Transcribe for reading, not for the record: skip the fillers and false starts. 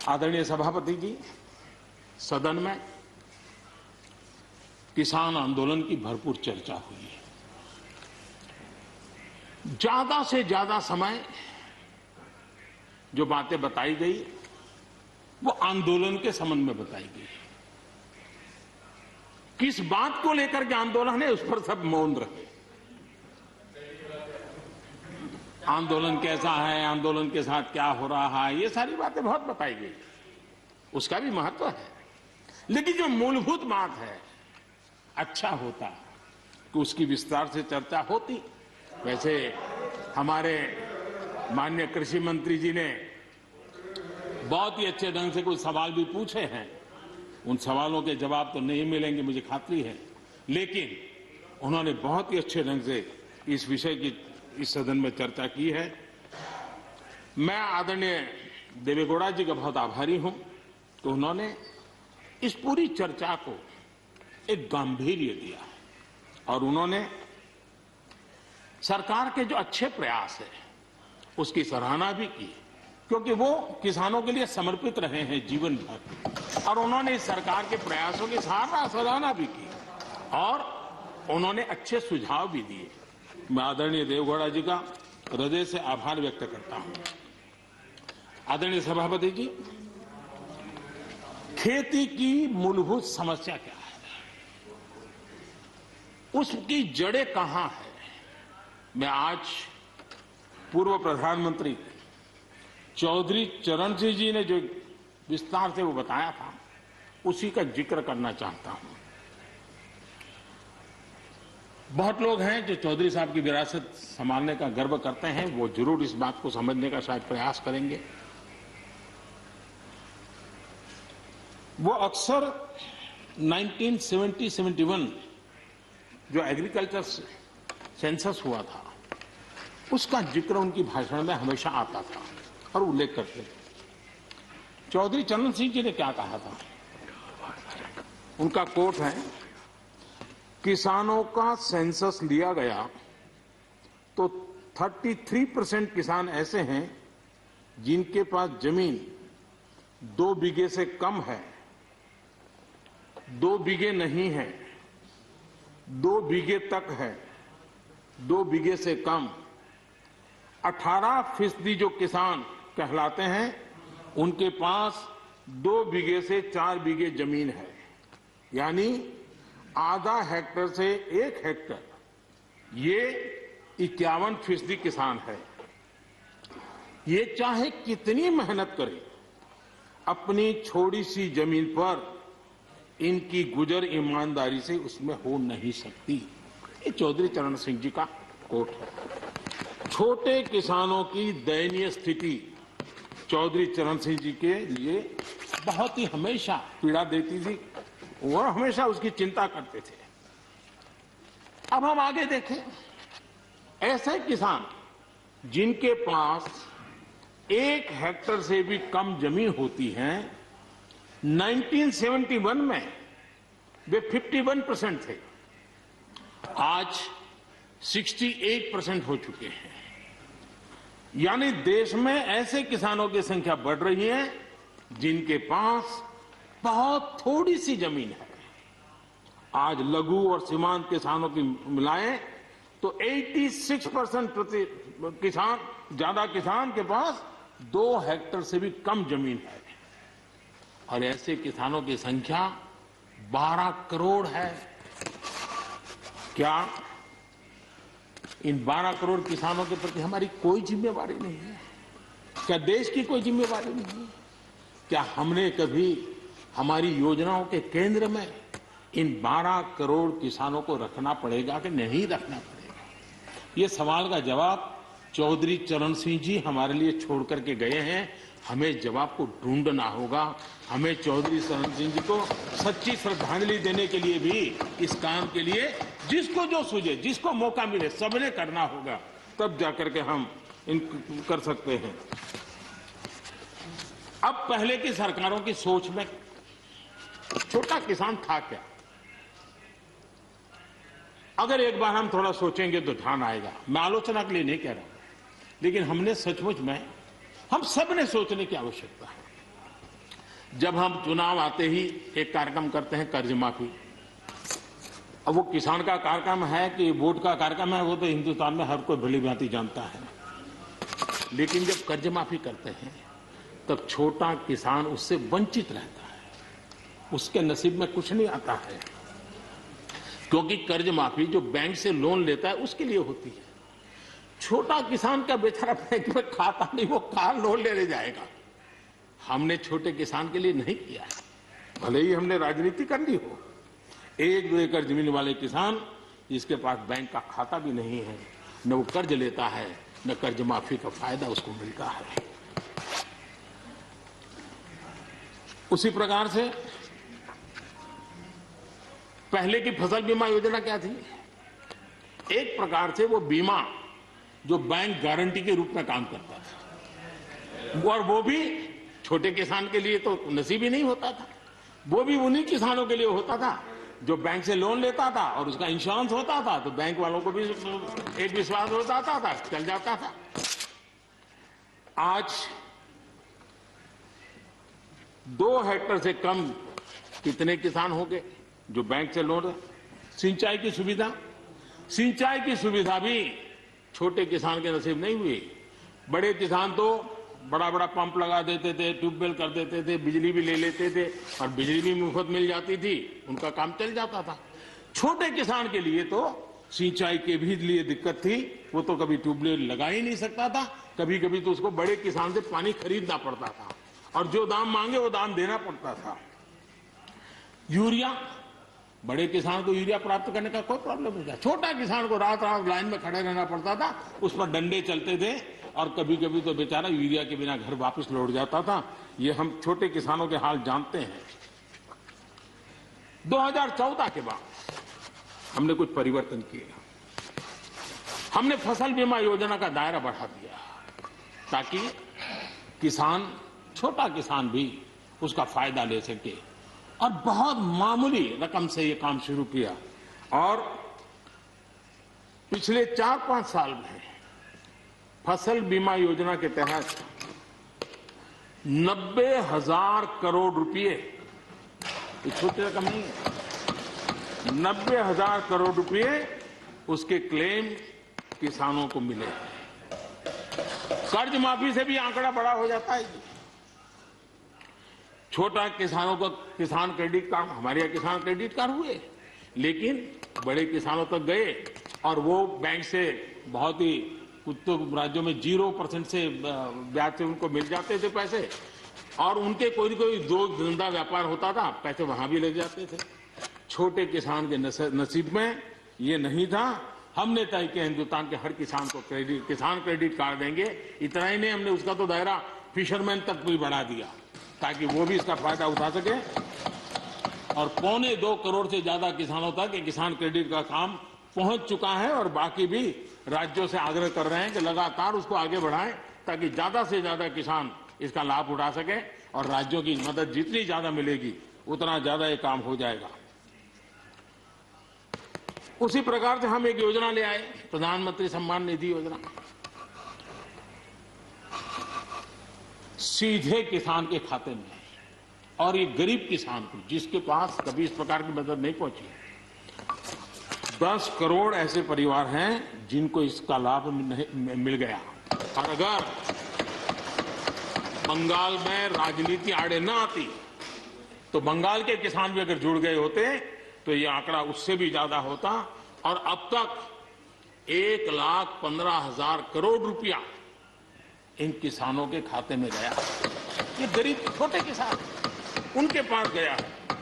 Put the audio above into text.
आदरणीय सभापति जी, सदन में किसान आंदोलन की भरपूर चर्चा हुई है। ज्यादा से ज्यादा समय जो बातें बताई गई वो आंदोलन के संबंध में बताई गई। किस बात को लेकर के आंदोलन है उस पर सब मौन रहे। आंदोलन कैसा है, आंदोलन के साथ क्या हो रहा है, ये सारी बातें बहुत बताई गई, उसका भी महत्व है। लेकिन जो मूलभूत बात है, अच्छा होता कि उसकी विस्तार से चर्चा होती। वैसे हमारे माननीय कृषि मंत्री जी ने बहुत ही अच्छे ढंग से कुछ सवाल भी पूछे हैं। उन सवालों के जवाब तो नहीं मिलेंगे, मुझे खातरी है, लेकिन उन्होंने बहुत ही अच्छे ढंग से इस विषय की इस सदन में चर्चा की है। मैं आदरणीय देवेगौड़ा जी का बहुत आभारी हूं कि उन्होंने इस पूरी चर्चा को एक गांधीर्य दिया और उन्होंने सरकार के जो अच्छे प्रयास है उसकी सराहना भी की, क्योंकि वो किसानों के लिए समर्पित रहे हैं जीवन भर, और उन्होंने इस सरकार के प्रयासों की सराहना भी की और उन्होंने अच्छे सुझाव भी दिए। मैं आदरणीय देवेगौड़ा जी का हृदय से आभार व्यक्त करता हूं। आदरणीय सभापति जी, खेती की मूलभूत समस्या क्या है, उसकी जड़ें कहां है, मैं आज पूर्व प्रधानमंत्री चौधरी चरण सिंह जी ने जो विस्तार से वो बताया था उसी का जिक्र करना चाहता हूं। बहुत लोग हैं जो चौधरी साहब की विरासत संभालने का गर्व करते हैं, वो जरूर इस बात को समझने का शायद प्रयास करेंगे। वो अक्सर 1970-71 जो एग्रीकल्चर सेंसस हुआ था उसका जिक्र उनकी भाषण में हमेशा आता था और उल्लेख करते थे। चौधरी चरण सिंह जी ने क्या कहा था, उनका कोट है, किसानों का सेंसस लिया गया तो 33% किसान ऐसे हैं जिनके पास जमीन 2 बीघे से कम है, 2 बीघे नहीं है, 2 बीघे तक है, 2 बीघे से कम। 18% जो किसान कहलाते हैं उनके पास 2 बीघे से 4 बीघे जमीन है, यानी आधा हेक्टर से 1 हेक्टर, ये 51% किसान है। ये चाहे कितनी मेहनत करे, अपनी छोटी सी जमीन पर इनकी गुजर ईमानदारी से उसमें हो नहीं सकती। ये चौधरी चरण सिंह जी का कोट है। छोटे किसानों की दयनीय स्थिति चौधरी चरण सिंह जी के लिए बहुत ही हमेशा पीड़ा देती थी, वो हमेशा उसकी चिंता करते थे। अब हम आगे देखें, ऐसे किसान जिनके पास 1 हेक्टर से भी कम जमीन होती है, 1971 में वे 51% थे, आज 68% हो चुके हैं। यानी देश में ऐसे किसानों की संख्या बढ़ रही है जिनके पास बहुत थोड़ी सी जमीन है। आज लघु और सीमांत किसानों की मिलाएं तो 86% किसान, ज्यादा किसान के पास 2 हेक्टर से भी कम जमीन है, और ऐसे किसानों की संख्या 12 करोड़ है। क्या इन 12 करोड़ किसानों के प्रति हमारी कोई जिम्मेवारी नहीं है? क्या देश की कोई जिम्मेवारी नहीं है? क्या हमने कभी हमारी योजनाओं के केंद्र में इन 12 करोड़ किसानों को रखना पड़ेगा कि नहीं रखना पड़ेगा? ये सवाल का जवाब चौधरी चरण सिंह जी हमारे लिए छोड़ करके गए हैं। हमें जवाब को ढूंढना होगा। हमें चौधरी चरण सिंह जी को सच्ची श्रद्धांजलि देने के लिए भी, इस काम के लिए जिसको जो सूझे, जिसको मौका मिले, सबने करना होगा, तब जाकर के हम इन कर सकते हैं। अब पहले की सरकारों की सोच में छोटा किसान था क्या? अगर एक बार हम थोड़ा सोचेंगे तो ध्यान आएगा। मैं आलोचना के लिए नहीं कह रहा हूं, लेकिन हमने सचमुच में, हम सब ने सोचने की आवश्यकता है। जब हम चुनाव आते ही एक कार्यक्रम करते हैं कर्ज माफी। अब वो किसान का कार्यक्रम है कि वोट का कार्यक्रम है, वो तो हिंदुस्तान में हर कोई भली भांति जानता है। लेकिन जब कर्ज माफी करते हैं तब छोटा किसान उससे वंचित रहता है, उसके नसीब में कुछ नहीं आता है, क्योंकि कर्ज माफी जो बैंक से लोन लेता है उसके लिए होती है। छोटा किसान का बेचारा बैंक में खाता नहीं, वो कहां लोन लेने जाएगा। हमने छोटे किसान के लिए नहीं किया है, भले ही हमने राजनीति कर ली हो। 1-2 एकड़ जमीन वाले किसान जिसके पास बैंक का खाता भी नहीं है, न वो कर्ज लेता है, न कर्ज माफी का फायदा उसको मिलता है। उसी प्रकार से पहले की फसल बीमा योजना क्या थी? एक प्रकार से वो बीमा जो बैंक गारंटी के रूप में काम करता था, और वो भी छोटे किसान के लिए तो नसीब ही नहीं होता था। वो भी उन्हीं किसानों के लिए होता था जो बैंक से लोन लेता था और उसका इंश्योरेंस होता था, तो बैंक वालों को भी एक विश्वास हो जाता था, चल जाता था। आज 2 हेक्टेयर से कम कितने किसान हो गए जो बैंक से लोन? सिंचाई की सुविधा भी छोटे किसान के नसीब नहीं हुई। बड़े किसान तो बड़ा बड़ा पंप लगा देते थे, ट्यूबवेल कर देते थे, बिजली भी ले लेते थे और बिजली भी मुफ्त मिल जाती थी, उनका काम चल जाता था। छोटे किसान के लिए तो सिंचाई के भी लिए दिक्कत थी, वो तो कभी ट्यूबवेल लगा ही नहीं सकता था, कभी कभी तो उसको बड़े किसान से पानी खरीदना पड़ता था और जो दाम मांगे वो दाम देना पड़ता था। यूरिया, बड़े किसान को यूरिया प्राप्त करने का कोई प्रॉब्लम नहीं था, छोटा किसान को रात रात लाइन में खड़े रहना पड़ता था, उस पर डंडे चलते थे और कभी कभी तो बेचारा यूरिया के बिना घर वापस लौट जाता था। ये हम छोटे किसानों के हाल जानते हैं। 2014 के बाद हमने कुछ परिवर्तन किए। हमने फसल बीमा योजना का दायरा बढ़ा दिया ताकि किसान, छोटा किसान भी उसका फायदा ले सके, और बहुत मामूली रकम से ये काम शुरू किया। और पिछले 4-5 साल में फसल बीमा योजना के तहत 90,000 करोड़ रुपए, ये छोटी रकम नहीं है, 90,000 करोड़ रुपए उसके क्लेम किसानों को मिले। कर्ज माफी से भी आंकड़ा बड़ा हो जाता है। छोटा किसानों को किसान क्रेडिट कार्ड, हमारे यहाँ किसान क्रेडिट कार्ड हुए, लेकिन बड़े किसानों तक गए और वो बैंक से बहुत ही, कुछ तो राज्यों में 0% से ब्याज से उनको मिल जाते थे पैसे, और उनके कोई न कोई दो धंधा व्यापार होता था, पैसे वहां भी लग जाते थे। छोटे किसान के नसीब में ये नहीं था। हमने तय किया हिंदुस्तान के हर किसान को किसान क्रेडिट कार्ड देंगे। इतना ही नहीं, हमने उसका तो दायरा फिशरमैन तक भी बढ़ा दिया ताकि वो भी इसका फायदा उठा सके। और 2.25 करोड़ से ज्यादा किसानों तक ये किसान क्रेडिट का काम पहुंच चुका है, और बाकी भी राज्यों से आग्रह कर रहे हैं कि लगातार उसको आगे बढ़ाएं ताकि ज्यादा से ज्यादा किसान इसका लाभ उठा सके, और राज्यों की मदद जितनी ज्यादा मिलेगी उतना ज्यादा ये काम हो जाएगा। उसी प्रकार से हम एक योजना ले आए, प्रधानमंत्री सम्मान निधि योजना। सीधे किसान के खाते में, और ये गरीब किसान को जिसके पास कभी इस प्रकार की मदद नहीं पहुंची। 10 करोड़ ऐसे परिवार हैं जिनको इसका लाभ मिल गया। और अगर बंगाल में राजनीति आड़े न आती तो बंगाल के किसान भी अगर जुड़ गए होते तो ये आंकड़ा उससे भी ज्यादा होता, और अब तक 1,15,000 करोड़ रुपया इन किसानों के खाते में गया। ये गरीब छोटे किसान, उनके पास गया है।